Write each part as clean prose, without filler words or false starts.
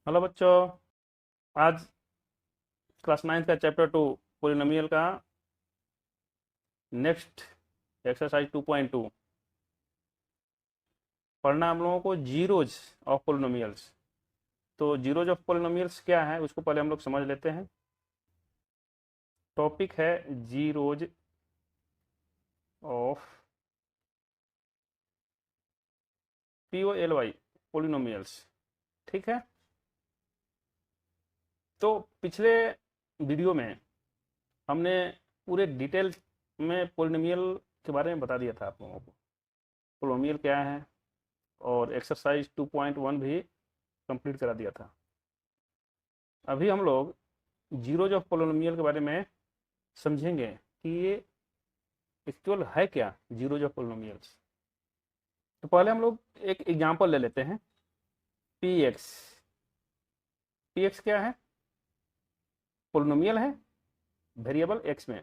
Hello बच्चों। आज class 9 का चैप्टर 2 पोलिनोमियल का नेक्स्ट एक्सरसाइज 2.2 पढ़ना हम लोगों को जीरोज ऑफ पोलिनोमियल्स। तो जीरोज ऑफ पोलिनोमियल्स क्या है उसको पहले हम लोग समझ लेते हैं। टॉपिक है जीरोज ऑफ POLY पोलिनोमियल्स। ठीक है। तो पिछले वीडियो में हमने पूरे डिटेल में पोलिनोमियल के बारे में बता दिया था आप लोगों को। पोलिनोमियल क्या है और एक्सरसाइज 2.1 भी कंप्लीट करा दिया था। अभी हम लोग जीरोज ऑफ पोलिनोमियल के बारे में समझेंगे कि ये एक्चुअल है क्या जीरोज ऑफ पोलिनोमियल्स। तो पहले हम लोग एक एग्जांपल ले लेते हैं। P x. पी एक्स क्या है? पोलिनोमियल है वेरिएबल एक्स में।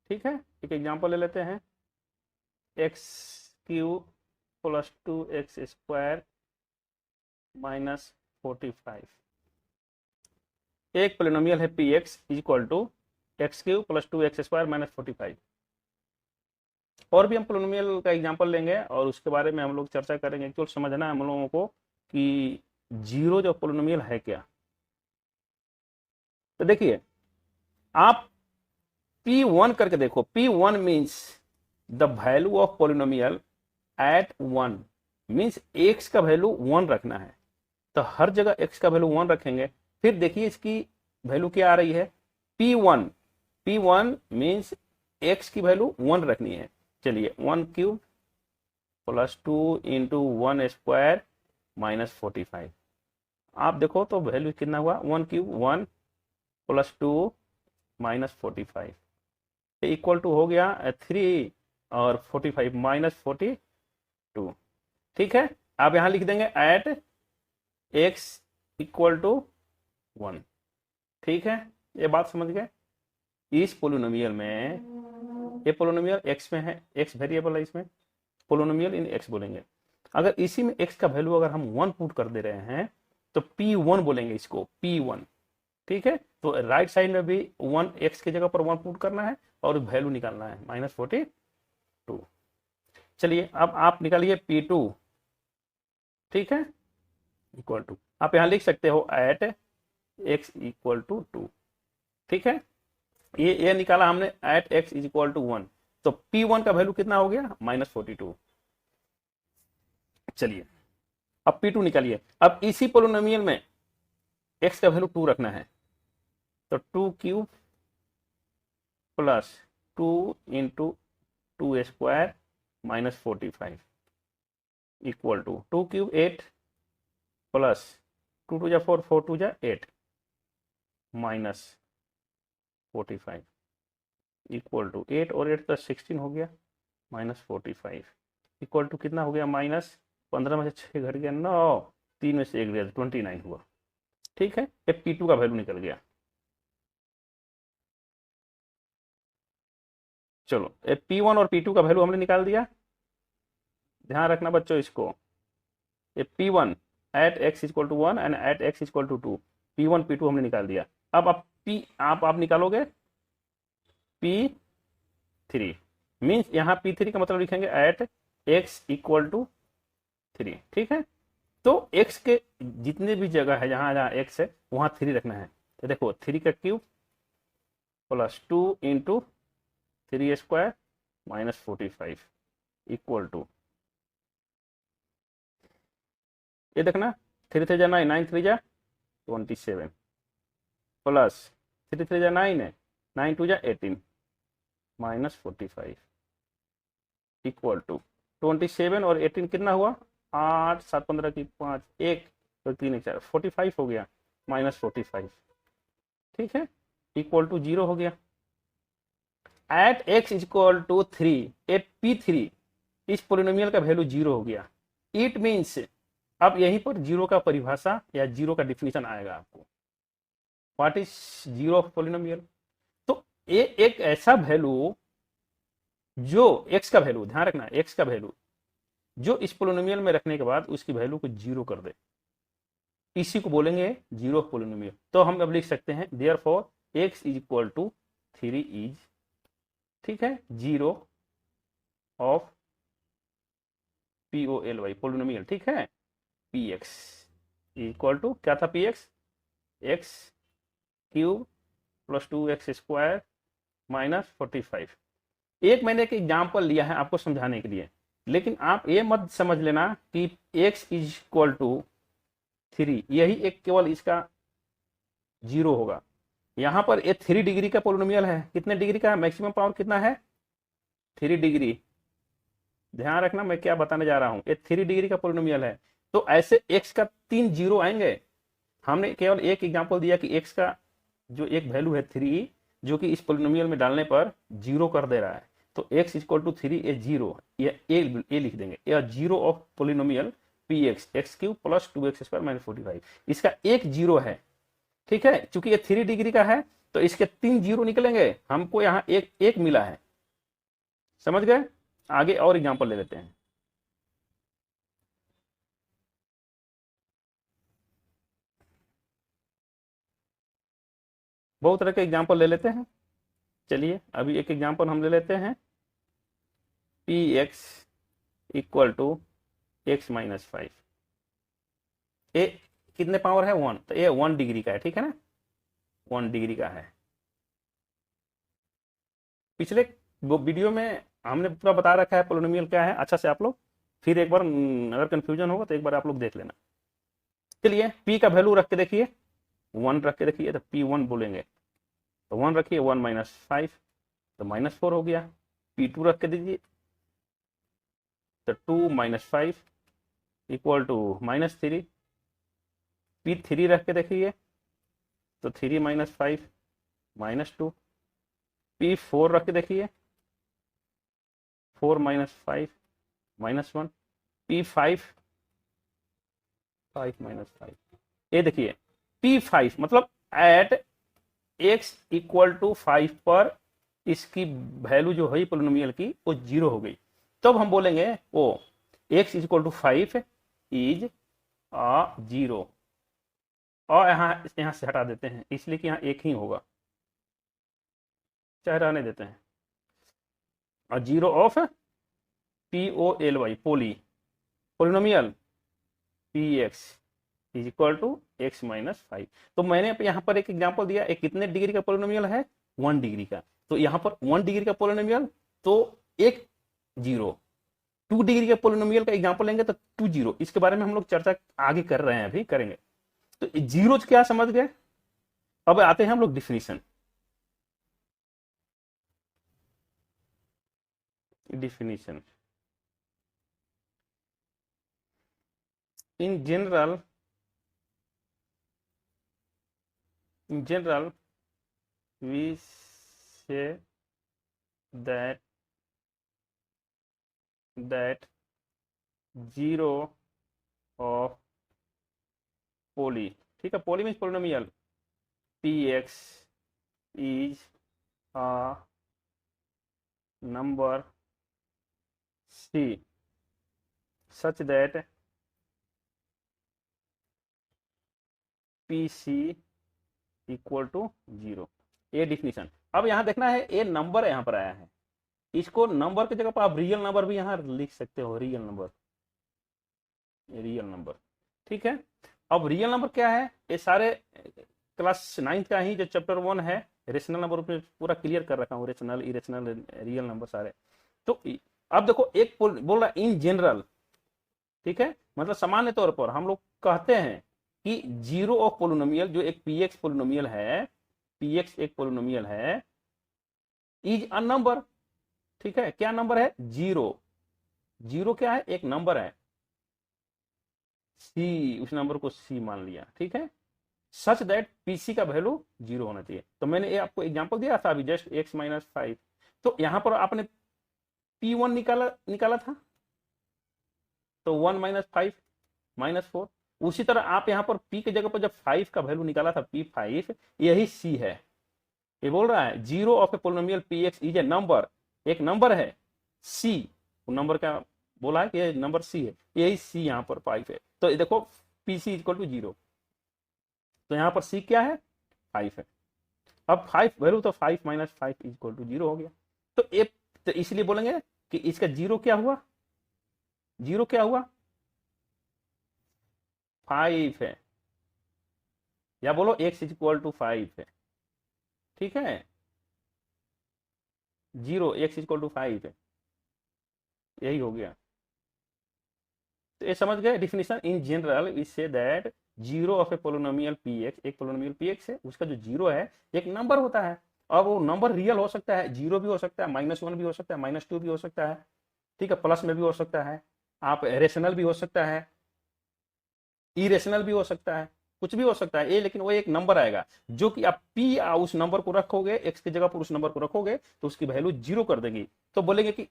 ठीक है। एक एग्जांपल ले लेते हैं। X cube plus 2x square minus 45। एक पोलिनोमियल है P x is equal to x cube plus 2x square minus 45। और भी हम पोलिनोमियल का एग्जांपल लेंगे और उसके बारे में हम लोग चर्चा करेंगे। एक्चुअल समझना है हम लोगों को कि जीरो जो पोलिनोमियल है क्या। तो देखिए, आप P1 करके देखो। P1 means the value of polynomial at 1, means x का वैल्यू 1 रखना है। तो हर जगह x का वैल्यू 1 रखेंगे। फिर देखिए इसकी वैल्यू क्या आ रही है, P1। P1 मीन्स x की वैल्यू 1 रखनी है। चलिए 1 cube plus 2 into 1 square minus 45। आप देखो तो वैल्यू कितना हुआ, 1 cube 1 plus 2 minus 45 equal to हो गया 3 और 45 माइनस 42। ठीक है। आप यहां लिख देंगे एट x इक्वल टू 1। ठीक है। ये बात समझ गए। इस पोलिनोमियल में, ये पोलिनोमियल x में है, x वेरिएबल है, इसमें पोलिनोमियल इन x बोलेंगे। अगर इसी में x का वैल्यू अगर हम 1 पुट कर दे रहे हैं तो P1 बोलेंगे इसको, P1। ठीक है। तो राइट साइड में भी 1 x की जगह पर 1 पुट करना है और वैल्यू निकालना है माइनस 42। चलिए अब आप निकालिए P2। ठीक है। इक्वल टू आप यहां लिख सकते हो एट x इक्वल टू 2। ठीक है। ये निकाला हमने at x is equal to 1। तो P1 का वैल्यू कितना हो गया, माइनस 42। चलिए अब P2 निकालिए। अब इसी पोलिनोमियल में x का वैल्यू 2 रखना है। तो 2 cube plus 2 into 2 square minus 45 equal to 2 cube 8 plus 2 टू जा 4, 4 टू जा 8 माइनस 45 इक्वल टू 8 और 8 प्लस 16 हो गया माइनस 45 इक्वल टू कितना हो गया, माइनस 15 में से 6 घट गया 9, 3 में से 1 गया 29 हुआ। ठीक है। ये P2 का वैल्यू निकल गया। चलो ये P1 और P2 का वैल्यू हमने निकाल दिया। ध्यान रखना बच्चों इसको, ये P1 at x equal to 1 and at x equal to 2, P1 P2 हमने निकाल दिया। अब आप निकालोगे P3, मीन्स यहाँ P3 का मतलब लिखेंगे एट x इक्वल टू 3। ठीक है। तो x के जितने भी जगह है जहां जहां x है वहां 3 रखना है। तो देखो 3 का cube plus 2 into 3 square minus 45 equal to, ये देखना 3 3 जा 9, 9 3 जा 27 प्लस 3 3 जा 9 है, 9 2 जा 18 माइनस 45 इक्वल टू 27 और 18 कितना हुआ, 8 7 15 की 5 1 तो 3 1 4 45 हो गया माइनस 45। ठीक है। इक्वल टू 0 हो गया। At x equal to 3, at P3 इस पोलिनोमियल का वैल्यू 0 हो गया। इट मीन्स, अब यहीं पर जीरो का परिभाषा या जीरो का डिफिनीशन आएगा आपको। What is zero of polynomial? तो ये एक ऐसा वैल्यू जो x का वैल्यू, ध्यान रखना x का वैल्यू जो इस पोलिनोमियल में रखने के बाद उसकी वैल्यू को 0 कर दे। इसी को बोलेंगे जीरो ऑफ पोलिनोमियल। तो हम अब लिख सकते हैं therefore x is equal to 3 is, ठीक है, जीरो ऑफ POLY पोलिनोमियल, ठीक है, PX इक्वल टू क्या था, PX x cube plus 2x square minus 45। एक मैंने एक एग्जाम्पल लिया है आपको समझाने के लिए, लेकिन आप ये मत समझ लेना कि x इज इक्वल टू 3 यही एक केवल इसका जीरो होगा। यहां पर ये 3 डिग्री का पोलिनोमियल है। कितने डिग्री का है, मैक्सिमम पावर कितना है, 3 डिग्री। ध्यान रखना मैं क्या बताने जा रहा हूं, ये 3 डिग्री का पोलिनोमियल है। तो ऐसे x का 3 जीरो आएंगे। हमने केवल एक एग्जांपल दिया कि x का जो एक वैल्यू है 3, जो कि इस पोलिनोमियल में डालने पर जीरो कर दे रहा है। तो x इक्वल टू 3 ये जीरो, ये ए लिख देंगे, ये zero of polynomial px x cube plus 2x square minus 45। इसका एक जीरो है, ठीक है, चूंकि ये 3 डिग्री का है तो इसके 3 जीरो निकलेंगे, हमको यहाँ एक एक मिला है। समझ गए? आगे और एग्जांपल ले लेते हैं। बहुत तरह के एग्जांपल ले लेते हैं। चलिए अभी एक एग्जांपल हम ले लेते हैं, px equal to x minus 5। ये कितने पावर है, 1, तो ये 1 डिग्री का है, ठीक है ना, 1 डिग्री का है। पिछले वो वीडियो में हमने पूरा बता रखा है पोलिनोमियल क्या है, अच्छा से आप लोग फिर एक बार अगर कंफ्यूजन होगा तो एक बार आप लोग देख लेना। चलिए p का वैल्यू रख के देखिए, 1 रख के देखिए, तो p1 बोलेंगे, तो 1 रखिए, 1 माइनस 5 तो माइनस 4 हो गया। p2 रख के दीजिए, तो 2 minus 5 equal to minus 3। p3 रख के देखिए, तो 3 माइनस 5 माइनस 2। p4 रख के देखिए, 4 माइनस 5 माइनस 1। p5 5 minus 5। ये देखिए p5 मतलब एट x इक्वल टू 5 पर इसकी वैल्यू जो है पोलिनोमियल की वो जीरो हो गई। तब हम बोलेंगे वो x equal to 5 is a zero, और यहां से हटा देते हैं इसलिए कि यहाँ एक ही होगा, चाहे रहने देते हैं। और zero of POLY polynomial px is equal to x minus 5। तो मैंने यहाँ पर एक एग्जांपल दिया, एक कितने डिग्री का पोलिनोमियल है, 1 डिग्री का। तो यहाँ पर 1 डिग्री का पोलिनोमियल तो एक जीरो, 2 डिग्री का पोलिनोमियल का एग्जांपल लेंगे तो 2 जीरो। इसके बारे में हम लोग चर्चा आगे कर रहे हैं, अभी करेंगे। तो जीरो क्या समझ गए। अब आते हैं हम लोग definition. Definition in general we say that zero of poly, ठीक है, poly means polynomial px is a number c such that pc equal to zero. ये डिफिनीशन। अब यहां देखना है, ये नंबर यहां पर आया है, इसको नंबर की जगह पर आप रियल नंबर भी यहां लिख सकते हो, रियल नंबर, रियल नंबर, ठीक है। अब रियल नंबर क्या है, ये सारे क्लास 9th का ही जो चैप्टर 1 है रेशनल नंबर में पूरा क्लियर कर रखा हूँ, रेशनल इरेशनल रियल नंबर सारे। तो अब देखो एक बोल रहा इन जनरल, ठीक है, मतलब सामान्य तौर पर हम लोग कहते हैं कि जीरो ऑफ पोलिनोमियल जो एक px पोलिनोमियल है, px एक पोलिनोमियल है, इज अ नंबर, ठीक है। क्या नंबर है, जीरो। जीरो क्या है, एक नंबर है, सी, उस नंबर को सी मान लिया, ठीक है। सच दैट पीसी का वैल्यू जीरो होना चाहिए। तो मैंने ये आपको एग्जांपल दिया था अभी जस्ट x माइनस 5। तो यहां पर आपने p1 निकाला था, तो 1 माइनस 5 माइनस 4। उसी तरह आप यहां पर p की जगह पर जब 5 का वैल्यू निकाला था, p5, यही c है। ये बोल रहा है zero of a polynomial px is a number, एक नंबर है c, नंबर का बोला है कि ये नंबर c है, यही c यहां पर 5 है। तो देखो pc इक्वल टू जीरो। तो यहाँ पर सी क्या है, 5 है। अब 5 वैल्यू तो 5 माइनस 5 इक्वल टू 0 हो गया। तो तो इसलिए बोलेंगे कि इसका जीरो क्या हुआ, जीरो क्या हुआ, 5 है, या बोलो x इक्वल टू 5 है। ठीक है, जीरो x इक्वल टू 5 है, यही हो गया। तो ये समझ गए definition. In general we say that zero of a polynomial px, एक पोलिनोमियल px है, उसका जो जीरो है एक नंबर होता है, और वो नंबर रियल हो सकता है, जीरो भी हो सकता है, -1 भी हो सकता है, -2 भी हो सकता है, ठीक है, प्लस में भी हो सकता है, आप रेशनल भी हो सकता है, इरेशनल भी हो सकता है, कुछ भी हो सकता है ये, लेकिन वो एक नंबर आएगा जो कि आप p उस नंबर को रखोगे, x की जगह पर उस नंबर को रखोगे तो उसकी वैल्यू जीरो कर देगी। तो बोलेंगे कि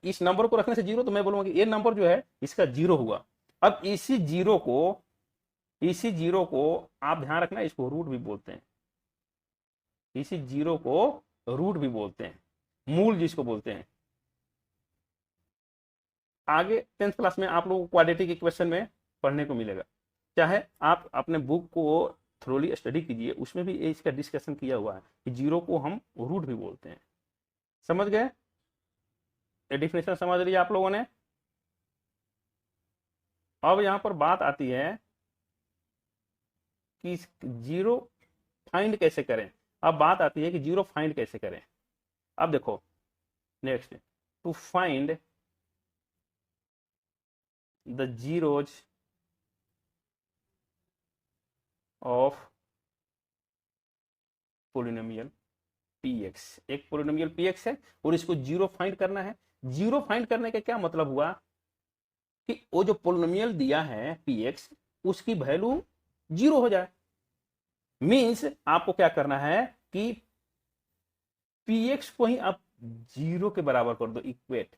इस नंबर को रखने से जीरो, तो मैं बोलूंगा कि ये नंबर जो है इसका जीरो हुआ। अब इसी जीरो को आप ध्यान रखना, इसको रूट भी बोलते हैं, इसी जीरो को रूट भी बोलते हैं, मूल जिसको बोलते हैं। आगे 10th क्लास में आप लोगों को क्वाड्रेटिक इक्वेशन में पढ़ने को मिलेगा, चाहे आप अपने बुक को थ्रोली स्टडी कीजिए, उसमें भी इसका डिस्कशन किया हुआ है कि जीरो को हम रूट भी बोलते हैं। समझ गए, ये डिफिनेशन समझ लिया आप लोगों ने। अब यहां पर बात आती है कि जीरो फाइंड कैसे करें। अब बात आती है कि जीरो फाइंड कैसे करें। अब देखो next, to find the zeros of polynomial px, एक पोलिनोमियल px है और इसको जीरो फाइंड करना है। जीरो फाइंड करने का क्या मतलब हुआ कि वो जो पोलिनोमियल दिया है px, उसकी वैल्यू जीरो हो जाए। मींस आपको क्या करना है कि px को ही आप जीरो के बराबर कर दो, इक्वेट।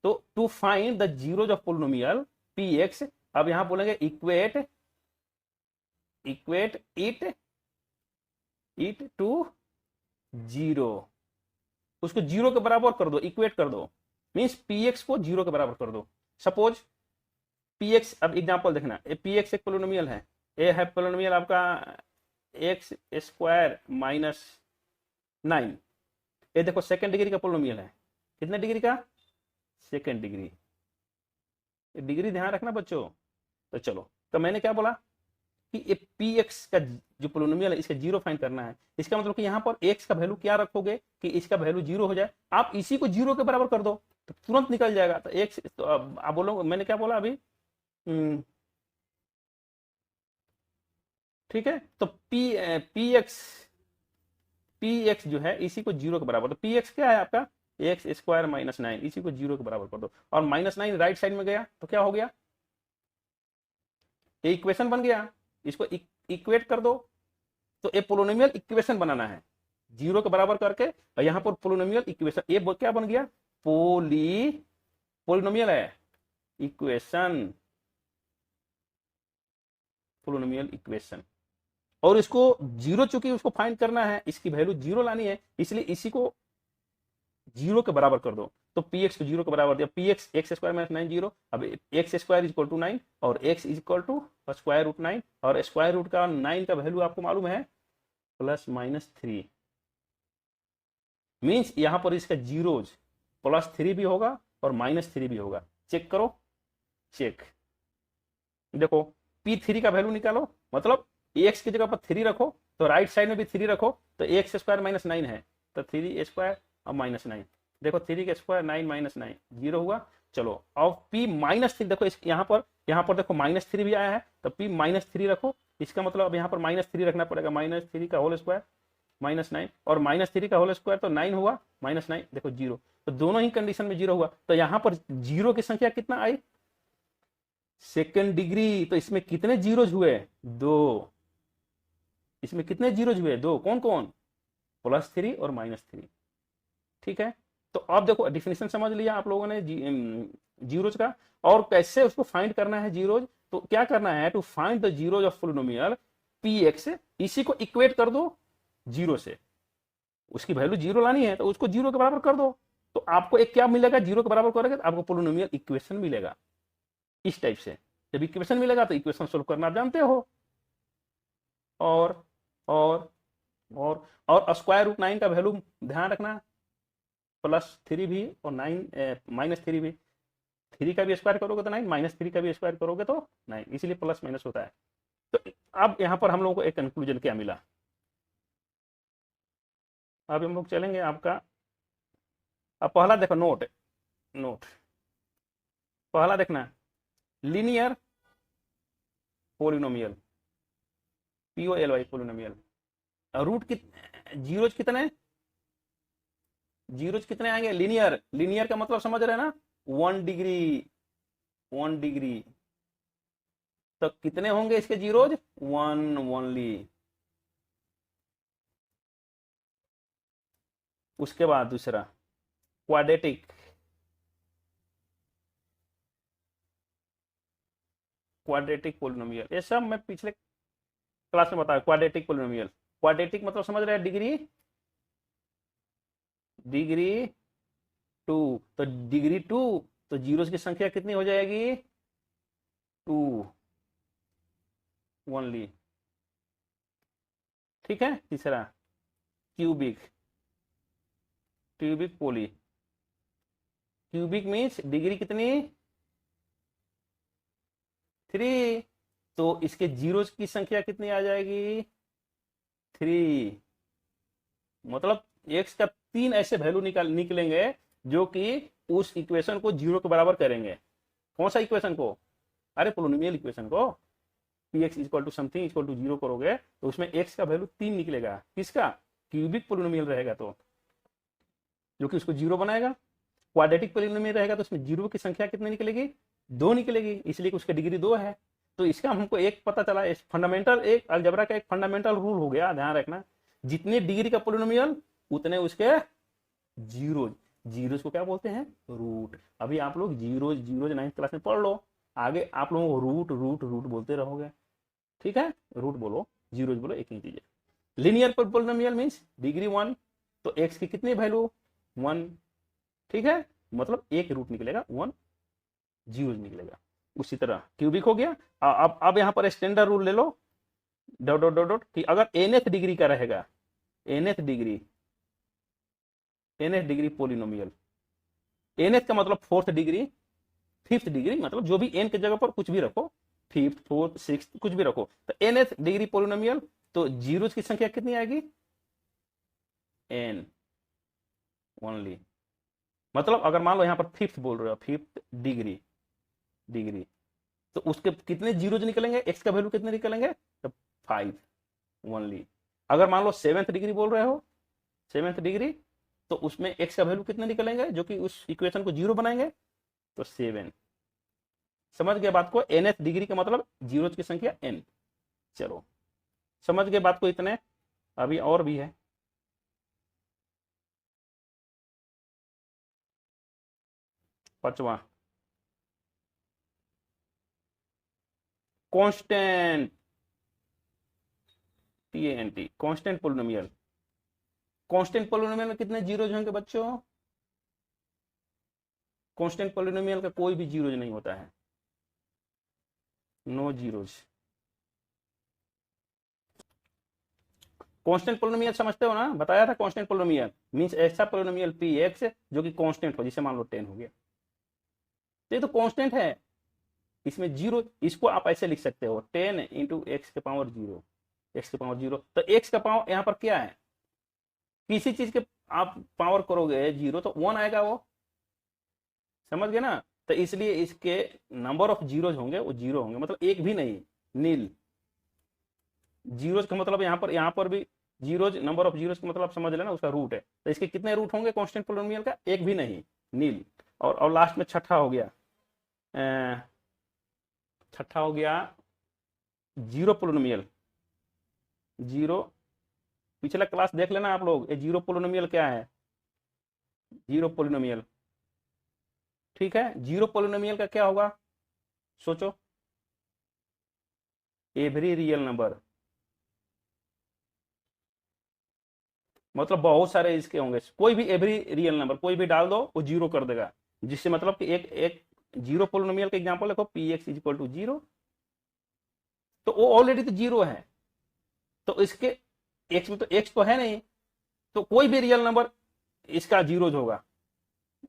तो to find the zeros of polynomial px, अब यहां बोलेंगे इक्वेट इट टू जीरो, उसको जीरो के बराबर कर दो, इक्वेट कर दो, मींस px को जीरो के बराबर कर दो। सपोज px, अब एग्जांपल देखना, px एक पोलिनोमियल है, ये है पोलिनोमियल आपका x स्क्वायर माइनस 9। ये देखो सेकंड डिग्री का पोलिनोमियल है, कितने डिग्री का, सेकंड डिग्री, डिग्री ध्यान रखना बच्चों। तो चलो, तो मैंने क्या बोला कि ये px का जो पोलिनोमियल है इसका जीरो फाइंड करना है। इसका मतलब कि यहाँ पर x का वैल्यू क्या रखोगे कि इसका वैल्यू जीरो हो जाए, आप इसी को जीरो के बराबर कर दो तो तुरंत निकल जाएगा। तो x, तो अब आप बोलो मैंने क्या बोला अभी, ठीक है। तो px जो है इसी को जीरो के बराबर, तो px क्या है आपका एक्स स्क्वायर माइनस 9, इसी को जीरो के बराबर कर दो, और -9 राइट साइड में गया तो क्या हो गया, ये इक्वेशन बन गया, इसको इक्वेट कर दो। तो ये पोलिनोमियल इक्वेशन बनाना है जीरो के बराबर करके, और यहां पर पोलिनोमियल इक्वेशन, ये क्या बन गया, पोलिनोमियल है इक्वेशन, पोलिनोमियल इक्वेशन। और इसको जीरो, चूंकि उसको फाइंड करना है, इसकी वैल्यू जीरो लानी है, इसलिए इसी को जीरो के बराबर कर दो। तो px को जीरो के बराबर दिया, px x square minus 9 zero, अब x square is equal to 9 और x is equal to square root 9, और स्क्वायर रूट का 9 का वैल्यू आपको मालूम है +-3, मींस यहां पर इसका जीरोज +3 भी होगा और -3 भी होगा। चेक करो, चेक देखो, p3 का वैल्यू निकालो, मतलब x की जगह पर 3 रखो तो राइट साइड में भी 3 रखो, तो एक्स स्क्वायर माइनस 9 है तो 3 स्क्वायर और -9, देखो 3 का स्क्वायर 9 - 9 जीरो हुआ। चलो अब p -3 देखो, यहाँ पर देखो -3 भी आया है, तो p -3 रखो, इसका मतलब अब यहाँ पर -3 रखना पड़ेगा, -3 का होल स्क्वायर -9, और -3 का होल स्क्वायर तो 9 हुआ, -9 देखो जीरो, तो दोनों ही कंडीशन में जीरो हुआ। तो यहाँ पर जीरो की संख्या कितना आई, सेकंड डिग्री। तो इसमें कितने जीरोज हुए, 2, इसमें कितने जीरोज हुए, 2, कौन कौन, +3 और -3, ठीक है। तो अब देखो डिफिनेशन समझ लिया आप लोगों ने जीरोज का, और कैसे उसको फाइंड करना है जीरोज। तो क्या करना है, to find the zeros of polynomial px, इसी को इक्वेट कर दो जीरो से, उसकी वैल्यू जीरो लानी है तो उसको जीरो के बराबर कर दो, तो आपको एक क्या मिलेगा, जीरो के बराबर करोगे तो आपको पोलिनोमियल इक्वेशन मिलेगा। इस टाइप से जब इक्वेशन मिलेगा तो इक्वेशन सोल्व करना आप जानते हो। और और और स्क्वायर रूट 9 का वैल्यू ध्यान रखना, +3 भी और 9 -3 भी। 3 का भी स्क्वायर करोगे तो 9, -3 का भी स्क्वायर करोगे तो 9, इसीलिए प्लस माइनस होता है। तो अब यहाँ पर हम लोगों को एक कंक्लूजन क्या मिला, अब हम लोग चलेंगे आपका, अब पहला देखो नोट, नोट पहला देखना, linear polynomial, POLY polynomial, root zeros कितने, जीरोज कितने आएंगे, लीनियर, लीनियर का मतलब समझ रहे हैं ना, 1 डिग्री, 1 डिग्री, तो कितने होंगे इसके जीरोज, 1 ओनली। उसके बाद दूसरा क्वाड्रेटिक, क्वाड्रेटिक पोलिनोमियल, ये सब मैं पिछले क्लास में बताया। क्वाड्रेटिक पोलिनोमियल, क्वाड्रेटिक मतलब समझ रहे हैं, डिग्री, डिग्री 2, तो डिग्री 2, तो जीरोस की संख्या कितनी हो जाएगी, 2 ओनली। ठीक है, तीसरा क्यूबिक, क्यूबिक पोली, क्यूबिक मीन्स डिग्री कितनी, 3, तो इसके जीरोस की संख्या कितनी आ जाएगी, 3, मतलब एक्स का 3 ऐसे वैल्यू निकलेंगे जो कि उस इक्वेशन को जीरो के बराबर करेंगे। कौन सा इक्वेशन को, अरे पोलिनोमियल इक्वेशन को, P x equal to something equal to 0 करोगे तो उसमें एक्स का वैल्यू 3 निकलेगा, किसका, क्यूबिक पोलिनोमियल रहेगा, तो जो कि उसको 0 बनाएगा। क्वाड्रेटिक पोलिनोमियल रहेगा तो उसमें जीरो की संख्या कितनी निकलेगी, 2 निकलेगी, इसलिए उसकी डिग्री 2 है। तो इसका हमको एक पता चला, फंडामेंटल, एक अलजेब्रा का एक फंडामेंटल रूल हो गया, ध्यान रखना, जितने डिग्री का पोलिनोमियल उतने उसके जीरोज, जीरोज को क्या बोलते हैं, रूट। अभी आप लोग जीरोज जीरोज 9th क्लास में पढ़ लो, आगे आप लोगों को रूट रूट रूट बोलते रहोगे, ठीक है, रूट बोलो, जीरोज बोलो, एक ही चीज है। लीनियर पोलिनोमियल मींस डिग्री 1, तो एक्स की कितनी वैल्यू, 1, ठीक है, मतलब एक रूट निकलेगा, 1 जीरोज निकलेगा। उसी तरह क्यूबिक हो गया। अब यहां पर स्टैंडर्ड रूल ले लो, डॉट डॉट डॉट डॉट, कि अगर nth डिग्री का रहेगा, nth degree, nth degree polynomial, nth का मतलब 4th डिग्री, 5th डिग्री, मतलब जो भी n के जगह पर कुछ भी रखो, 5th 4th 6th कुछ भी रखो, तो nth डिग्री पोलिनोमियल, तो जीरोज की संख्या कितनी आएगी, n ओनली। मतलब अगर मान लो यहां पर 5th बोल रहे हो, 5th डिग्री, डिग्री, तो उसके कितने जीरोज निकलेंगे, एक्स का वैल्यू कितने निकलेंगे, तो 5 ओनली। अगर मान लो 7th डिग्री बोल रहे हो, 7th डिग्री, तो उसमें एक्स का वैल्यू कितने निकलेंगे जो कि उस इक्वेशन को 0 बनाएंगे, तो 7। समझ गए बात को, nth डिग्री का मतलब जीरोज की संख्या n। चलो समझ गए बात को इतने, अभी और भी है। पांचवा, constant, TANT, constant polynomial. Constant polynomial में कितने जीरोज होंगे बच्चों, कांस्टेंट पोलिनोमियल का कोई भी जीरोज नहीं होता है, नो जीरोज। कांस्टेंट पोलिनोमियल समझते हो ना, बताया था, कांस्टेंट पोलिनोमियल मींस ऐसा पोलिनोमियल px जो कि कांस्टेंट हो, जिसे मान लो 10 हो गया, तो ये तो कांस्टेंट है, इसमें जीरो, इसको आप ऐसे लिख सकते हो 10 इंटू एक्स के पावर 0, एक्स के पावर 0, तो एक्स का पावर यहाँ पर क्या है, किसी चीज के आप पावर करोगे 0 तो 1 आएगा, वो समझ गए ना, तो इसलिए इसके नंबर ऑफ जीरोज होंगे वो 0 होंगे, मतलब एक भी नहीं, नील। जीरोज का मतलब यहाँ पर भी जीरोज, नंबर ऑफ जीरोज का मतलब समझ लेना, उसका रूट है, तो इसके कितने रूट होंगे कांस्टेंट पोलिनोमियल का, एक भी नहीं, नील। और लास्ट में छठा हो गया, छठा हो गया जीरो पोलिनोमियल, जीरो, पिछला क्लास देख लेना आप लोग, ये जीरो पोलिनोमियल क्या है, जीरो पोलिनोमियल, ठीक है, जीरो पोलिनोमियल का क्या होगा, सोचो, एवरी रियल नंबर, मतलब बहुत सारे इसके होंगे, कोई भी एवरी रियल नंबर कोई भी डाल दो वो 0 कर देगा, जिससे मतलब कि एक एक जीरो पोलिनोमियल का एग्जांपल देखो, px इक्वल टू 0, तो वो ऑलरेडी तो 0 है, तो इसके एक्स में तो एक्स तो है नहीं, तो कोई भी रियल नंबर इसका जीरोज होगा।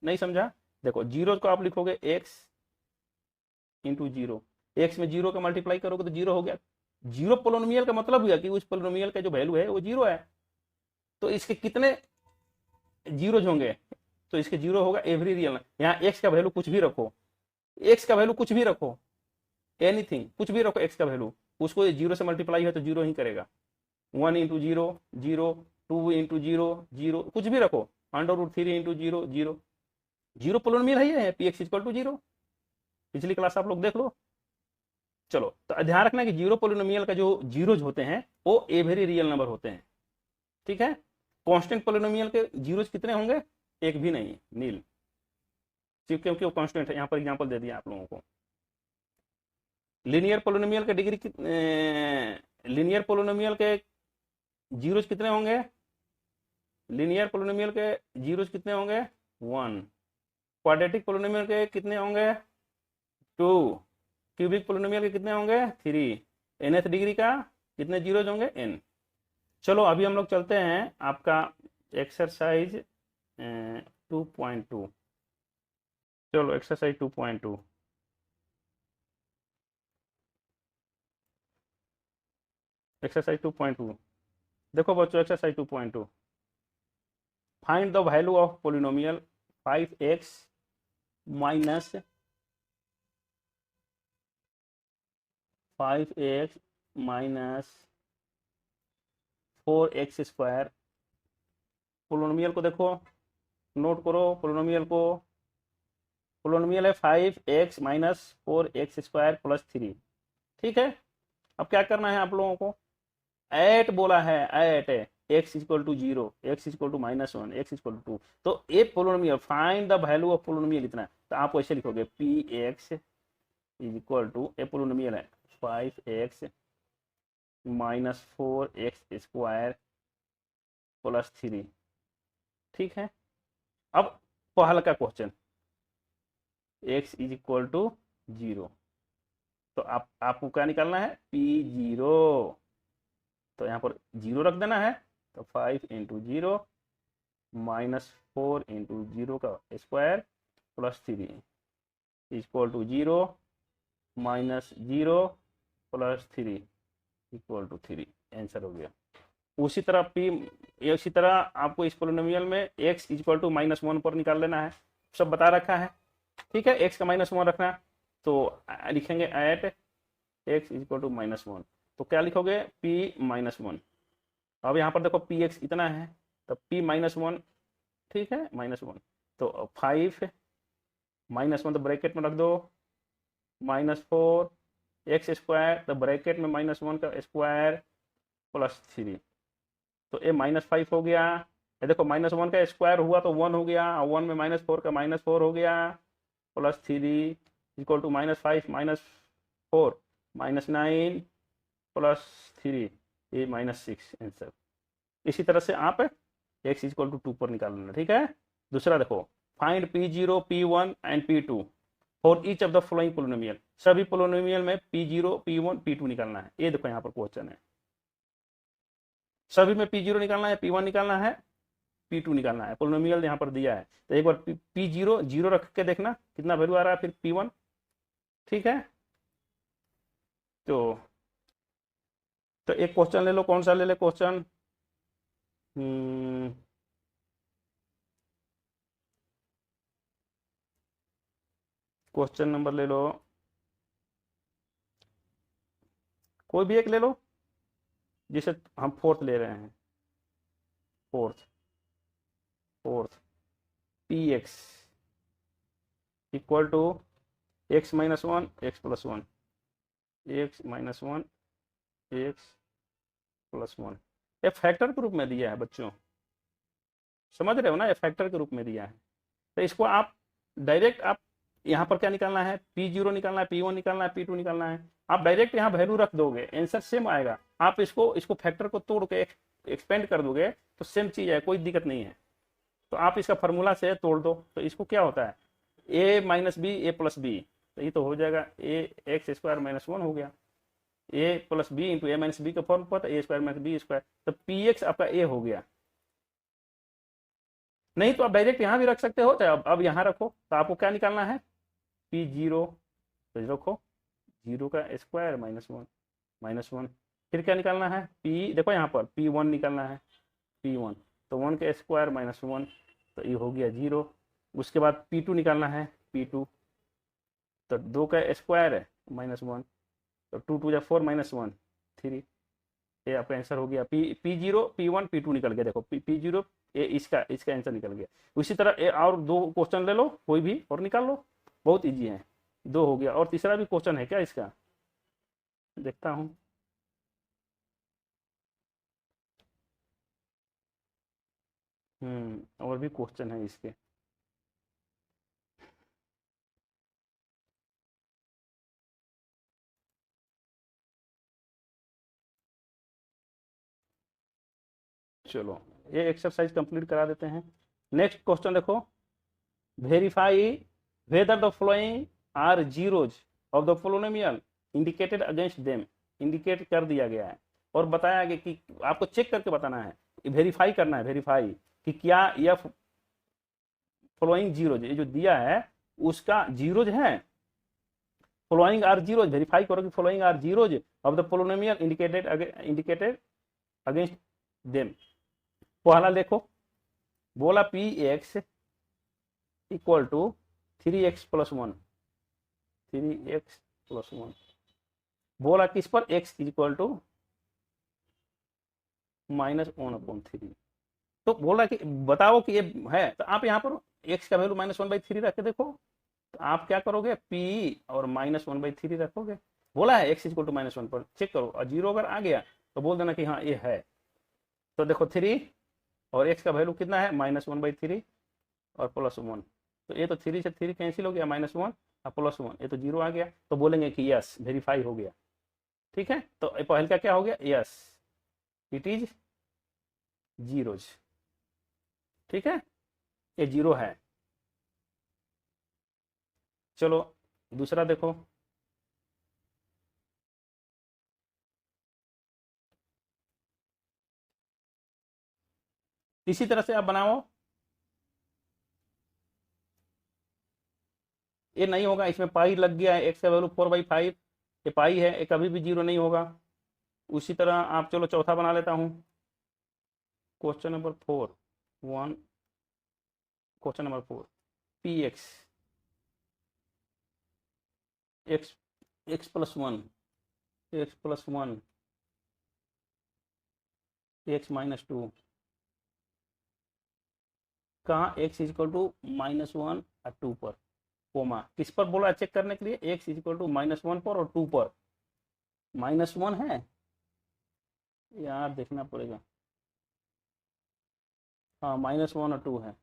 नहीं समझा? देखो जीरो को आप लिखोगे एक्स इंटू जीरो, एक्स में जीरो का मल्टीप्लाई करोगे तो जीरो हो गया। जीरो पोलिनोमियल का मतलब हुआ कि उस पोलिनोमियल का जो वैल्यू है वो जीरो है। तो इसके कितने जीरोज होंगे? तो इसके जीरो होगा एवरी रियल। यहाँ एक्स का वैल्यू कुछ भी रखो, एक्स का वैल्यू कुछ भी रखो, एनीथिंग कुछ भी रखो एक्स का वैल्यू, उसको जीरो से मल्टीप्लाई है तो जीरो ही करेगा। 1 into zero zero, 2 into zero zero, कुछ भी रखो, √3 into zero zero. Zero polynomial है P x equal to zero. पिछली क्लास आप लोग देख लो। चलो तो ध्यान रखना कि जीरो पोलिनोमियल का जो जीरोज होते हैं वो एवरी रियल नंबर होते हैं। ठीक है? कांस्टेंट पोलिनोमियल के जीरोज कितने होंगे? एक भी नहीं, नील, क्योंकि वो कांस्टेंट है। यहाँ पर एग्जांपल दे दिया आप लोगों को। लीनियर पोलिनोमियल के डिग्री लीनियर पोलिनोमियल के जीरोज कितने होंगे? लीनियर पोलिनोमियल के जीरोज कितने होंगे? 1। क्वाड्रेटिक पोलिनोमियल के कितने होंगे? 2। क्यूबिक पोलिनोमियल के कितने होंगे? 3। nth डिग्री का कितने जीरोज होंगे? n। चलो अभी हम लोग चलते हैं आपका एक्सरसाइज 2.2। चलो एक्सरसाइज 2.2। एक्सरसाइज 2.2 देखो बच्चों, exercise 2.2, find the value of polynomial 5x minus 5x minus 4x square. Polynomial को देखो, नोट करो पोलिनोमियल को। पोलिनोमियल है 5x minus 4x square plus 3। ठीक है? अब क्या करना है आप लोगों को? एट बोला है, at x equal to 0, x equal to -1, x equal to 2। तो a polynomial, find the value of polynomial इतना, तो आप ऐसे लिखोगे px is equal to, a polynomial है 5x minus 4x square plus 3। ठीक है? अब पहला का question, x is equal to 0, तो आपको क्या निकालना है? p0। तो यहाँ पर 0 रख देना है, तो 5 इंटू 0 माइनस 4 इंटू 0 का square plus 3 equal to 0 minus 0 plus 3 equal to 3। Answer हो गया। उसी तरह आपको इस पोलिनोमियल में x इक्वल टू -1 पर निकाल लेना है, सब बता रखा है। ठीक है? x का -1 रखना, तो लिखेंगे एट x इक्वल टू -1, तो क्या लिखोगे? p-1। अब यहाँ पर देखो px इतना है, तो p-1, ठीक है, -1, तो 5 -1 तो ब्रैकेट में रख दो, -4 x स्क्वायर, तो ब्रैकेट में -1 का स्क्वायर प्लस 3, तो ये -5 हो गया। ये देखो -1 का स्क्वायर हुआ तो 1 हो गया, 1 में -4 का -4 हो गया, प्लस 3 इक्वल टू -5 -4 -9 प्लस 3, ये -6 आंसर। इसी तरह से आप x इक्वल टू 2 पर निकाल लेना। ठीक है? दूसरा देखो, find p0 p1 and p2 for each of the following polynomial. सभी पोलिनोमियल में p0 p1 p2 निकालना है। ये देखो यहाँ पर क्वेश्चन है, सभी में p0 निकालना है, p1 निकालना है, p2 निकालना है। पोलिनोमियल यहाँ पर दिया है, तो एक बार p0 0 रख के देखना कितना वैल्यू आ रहा है, फिर p1। ठीक है? तो एक क्वेश्चन ले लो, कौन सा ले ले क्वेश्चन? क्वेश्चन नंबर ले लो, कोई भी एक ले लो, जिसे हम 4th ले रहे हैं। 4th px equal to x -1 x + 1, x -1 x + 1। ये फैक्टर के रूप में दिया है बच्चों, समझ रहे हो ना? ये फैक्टर के रूप में दिया है, तो इसको आप डायरेक्ट, आप यहाँ पर क्या निकालना है? p0 निकालना है, p1 निकालना है, p2 निकालना है। आप डायरेक्ट यहाँ वैल्यू रख दोगे, आंसर सेम आएगा। आप इसको फैक्टर को तोड़ के एक्सपेंड कर दोगे तो सेम चीज है, कोई दिक्कत नहीं है। तो आप इसका फार्मूला से तोड़ दो, तो इसको क्या होता है? a - b a + b, तो ये तो हो जाएगा a x² - 1 हो गया। ए प्लस बी इंटू ए माइनस बी का फॉर्म पता ए स्क्वायर माइनस बी स्क्वायर, तो पी एक्स आपका ए हो गया। नहीं तो आप डायरेक्ट यहाँ भी रख सकते हो, चाहे अब यहाँ रखो, तो आपको क्या निकालना है, पी जीरो, तो रखो जीरो का स्क्वायर माइनस वन, फिर क्या निकालना है, पी देखो यहाँ पर पी वन निकालना है, पी वन, तो वन का स्क्वायर -1, तो ये हो गया जीरो। उसके बाद पी टू निकालना है, पी टू, तो दो का स्क्वायर है -1, तो टू टू या 4 -1 3, ये आपका आंसर हो गया। P zero P one P two निकल गया, देखो पी जीरो ये इसका इसका आंसर निकल गया। उसी तरह और दो क्वेश्चन ले लो कोई भी और निकाल लो, बहुत इजी है। दो हो गया, और तीसरा भी क्वेश्चन है क्या इसका, देखता हूँ। और भी क्वेश्चन है इसके। चलो ये एक्सरसाइज कंप्लीट करा देते हैं। नेक्स्ट क्वेश्चन देखो, verify whether the following are zeros of the polynomial indicated against them, indicate कर दिया गया है और बताया गया कि आपको चेक करके बताना है, वेरीफाई करना है, वेरीफाई कि क्या यह फॉलोइंग जीरोज, ये जो दिया है उसका जीरोज है, फॉलोइंग आर जीरोज, वेरीफाई करो कि following are zeros of the polynomial indicated against them. पहला देखो, बोला P x equal to 3x + 1, 3x + 1, बोला किस पर, x इक्वल टू -1/3। तो बोला कि बताओ कि ये है, तो आप यहाँ पर x का वैल्यू -1/3 रख के देखो, तो आप क्या करोगे, p और -1/3 रखोगे। बोला है x इक्वल टू -1 पर, चेक करो, और जीरो अगर आ गया तो बोल देना कि हाँ ये है। तो देखो 3 और x का वैल्यू कितना है, -1/3 और +1, तो ये तो 3 से 3 कैंसिल हो गया, -1 और +1, ये तो जीरो आ गया, तो बोलेंगे कि यस वेरीफाई हो गया। ठीक है, तो पहले का क्या हो गया, यस इट इज जीरोज। ठीक है, ये जीरो है। चलो दूसरा देखो, इसी तरह से आप बनाओ, ये नहीं होगा, इसमें पाई लग गया है, एक्स का वैल्यू 4/5, ये पाई है, ये कभी भी जीरो नहीं होगा। उसी तरह आप चलो चौथा बना लेता हूँ, question number 4, question number 4, P x x x+1, x+1 x-2, कहाँ x इक्वल टू -1 और 2 पर, कोमा किस पर बोला चेक करने के लिए, x इक्वल टू -1 पर और 2 पर, -1 है यार, देखना पड़ेगा, हाँ -1 और 2 है।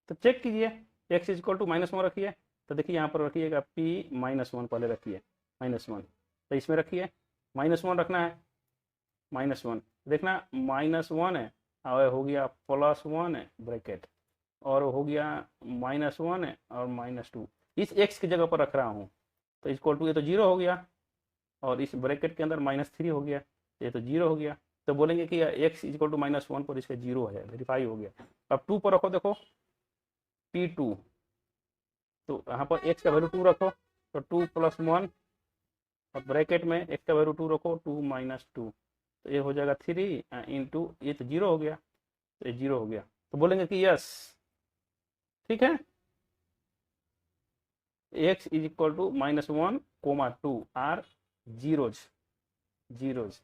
तो चेक कीजिए, x इक्वल टू -1 रखिए, तो देखिए यहाँ पर रखिएगा p -1 पहले रखिए, -1, तो इसमें रखिए -1 रखना है, -1 देखना, -1 है और हो गया +1 है ब्रैकेट, और हो गया -1 है और -2, इस x की जगह पर रख रहा हूँ, तो इक्वल टू ये तो जीरो हो गया, और इस ब्रैकेट के अंदर -3 हो गया, ये तो जीरो हो गया, तो बोलेंगे कि x इक्वल टू -1 पर इसका जीरो है, वेरीफाई हो गया। अब 2 पर रखो, देखो p2, तो यहाँ पर x का वैल्यू 2 रखो, तो 2 + 1 और ब्रैकेट में x का वैल्यू 2 रखो, 2 - 2, तो ये हो जाएगा 3 इंटू, ये तो जीरो हो गया, तो ये जीरो हो गया, तो बोलेंगे कि यस। ठीक है, x is equal to -1, 2 are zeros, zeros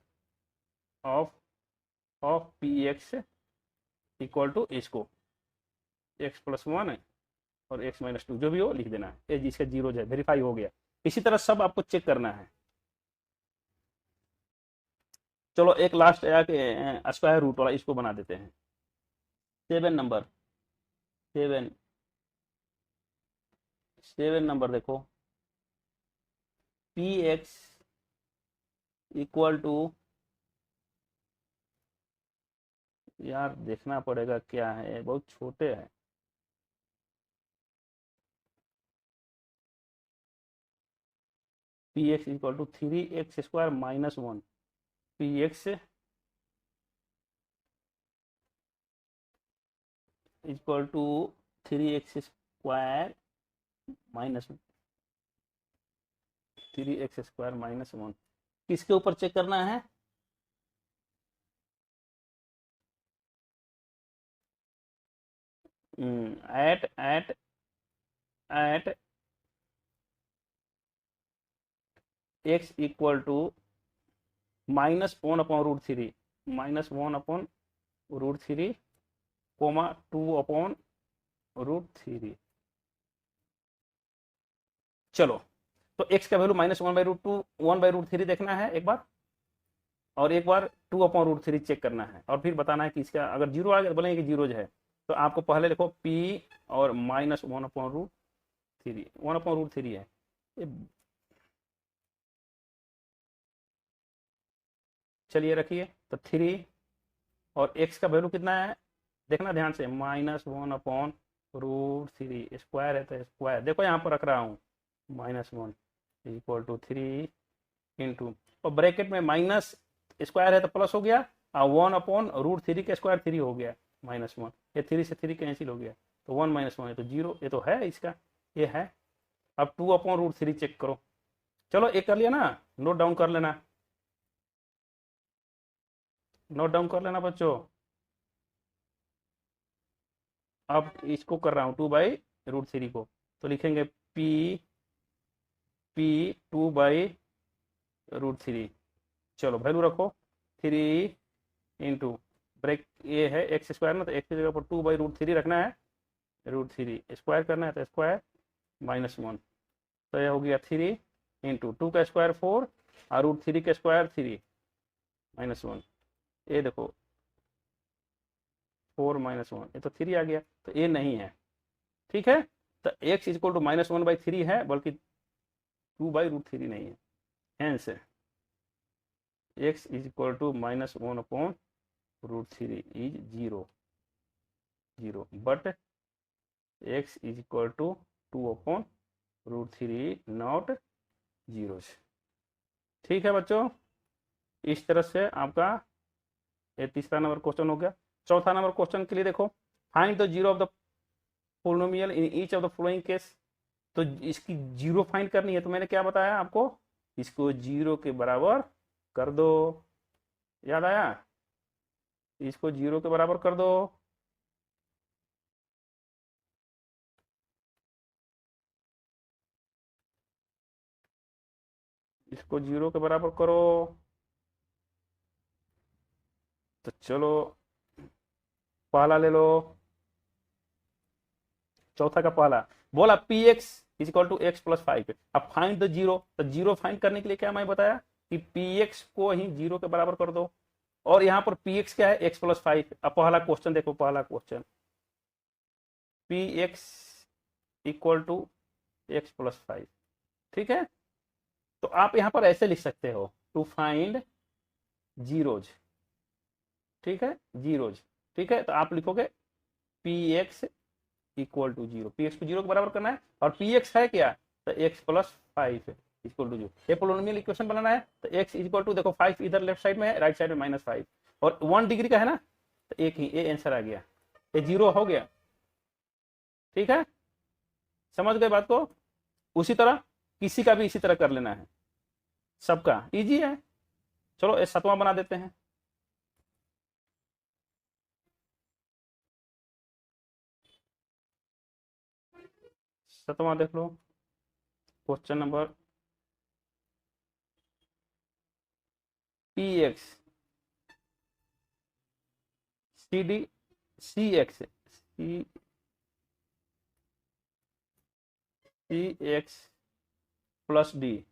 of P x equal to इसको x+1 है और x-2 जो भी हो लिख देना है, ये जिसका जीरोज है, वेरीफाई हो गया। इसी तरह सब आपको चेक करना है। चलो एक लास्ट स्क्वायर रूट वाला इसको बना देते हैं, 7 नंबर, 7 नंबर देखो, पी एक्स इक्वल टू यार देखना पड़ेगा क्या है, बहुत छोटे हैं। P x equal to 3x² -1, P x equal to 3x² minus 3x² -1, किसके ऊपर चेक करना है? At x equal to -1/√3, -1/√3, comma 2/√3। चलो, तो x का वैल्यू -1/√2, 1/√3 देखना है एक बार, और एक बार 2/√3 चेक करना है, और फिर बताना है कि इसका अगर जीरो आ गया बोलेंगे कि जीरो है। तो आपको पहले लिखो p और -1/√3, 1/√3 है ये। चलिए रखिए, तो 3 और x का वैल्यू कितना है देखना ध्यान से, -1/√3, स्क्वायर है तो स्क्वायर, देखो यहाँ पर रख रहा हूँ, -1 इक्वल टू 3 इंटू, और ब्रैकेट में माइनस स्क्वायर है तो प्लस हो गया, और 1/√3 का स्क्वायर 3 हो गया, -1, ये 3 से 3 कैंसिल हो गया, तो 1 - 1 है तो 0, ये तो है इसका, ये है। अब 2/√3 चेक करो। चलो एक कर लिया ना, नोट डाउन कर लेना, नोट डाउन कर लेना बच्चों। अब इसको कर रहा हूँ 2/√3 को, तो लिखेंगे p 2/√3। चलो वैल्यू रखो, 3 इंटू, ब्रेक ये है x² ना, तो x की जगह पर 2/√3 रखना है, √3 स्क्वायर करना है तो स्क्वायर -1, तो यह हो गया 3 इंटू 2 का स्क्वायर 4 और √3 का स्क्वायर 3 -1, ये देखो 4 -1, ये तो 3 आ गया, तो ये नहीं है, ठीक है। तो x इक्वल टू -1/3 है, बल्कि 2/√3 नहीं है, hence x is equal to -1/√3 is 0, but x is equal to 2/√3 not 0। ठीक है बच्चों, इस तरह से आपका ये तीसरा नंबर क्वेश्चन हो गया। चौथा नंबर क्वेश्चन के लिए देखो, find the zero of the polynomial in each of the following case. तो इसकी जीरो फाइंड करनी है, तो मैंने क्या बताया आपको, इसको जीरो के बराबर कर दो, याद आया, इसको जीरो के बराबर कर दो। इसको जीरो के बराबर करो, तो चलो पहला ले लो, चौथा का पहला बोला P x is equal to X plus 5। अब फाइंड द जीरो, तो जीरो फाइंड करने के लिए क्या मैं बताया कि पी एक्स को ही जीरो के बराबर कर दो, और यहाँ पर पी एक्स क्या है, एक्स प्लस 5। अब पहला क्वेश्चन देखो, पहला question P x equal to X plus 5, ठीक है। तो आप यहाँ पर ऐसे लिख सकते हो, टू फाइंड जीरोज, ठीक है, जीरोज, ठीक है। तो आप लिखोगे P x equal to 0, P X को 0 के बराबर करना है, और पी एक्स है क्या, तो एक्स प्लस 5 इक्वल टू 0। ये पोलिनोमियल इक्वेशन बनाना है, तो एक्स इक्वल टू, देखो 5 इधर लेफ्ट साइड में है, राइट साइड में -5, और 1 डिग्री का है ना, तो एक ही ये आंसर आ गया, ये 0 हो गया, ठीक है, समझ गए बात को। उसी तरह किसी का भी इसी तरह कर लेना है, सबका इजी है। चलो ये सातवां बना देते हैं, सातवां देख लो, question number P x C D C x C x plus D,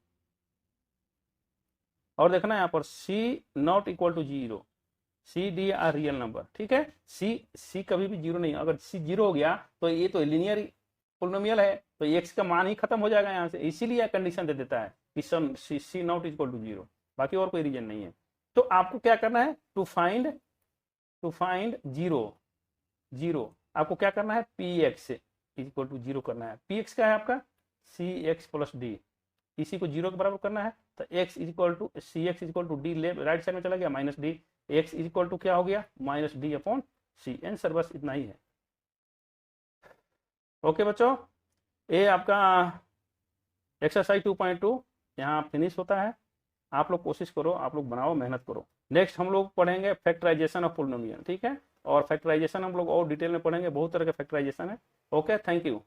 और देखना यहाँ पर C not equal to 0, C D are real number, ठीक है। सी कभी भी 0 नहीं, अगर सी 0 हो गया तो ये तो लीनियर पोलिनोमियल है, तो एक्स का मान ही खत्म हो जाएगा यहाँ से, इसीलिए कंडीशन दे देता है कि सी नॉट इक्वल टू 0, बाकी और कोई रीजन नहीं है। तो आपको क्या करना है, to find to find zero, zero आपको क्या करना है, P x equal to zero करना है। पी एक्स क्या है आपका, सी एक्स प्लस डी, इसी को जीरो के बराबर करना है। तो X equal to C X equal to D, left right side में चला गया minus D, X equal to क्या हो गया minus D upon C. Answer बस इतना ही है। ओके बच्चों, ये आपका एक्सरसाइज 2.2 यहाँ फिनिश होता है। आप लोग कोशिश करो, आप लोग बनाओ, मेहनत करो। नेक्स्ट हम लोग पढ़ेंगे फैक्टराइजेशन ऑफ पॉलिनोमियल, ठीक है। और फैक्टराइजेशन हम लोग और डिटेल में पढ़ेंगे, बहुत तरह के फैक्टराइजेशन है। Okay, thank you.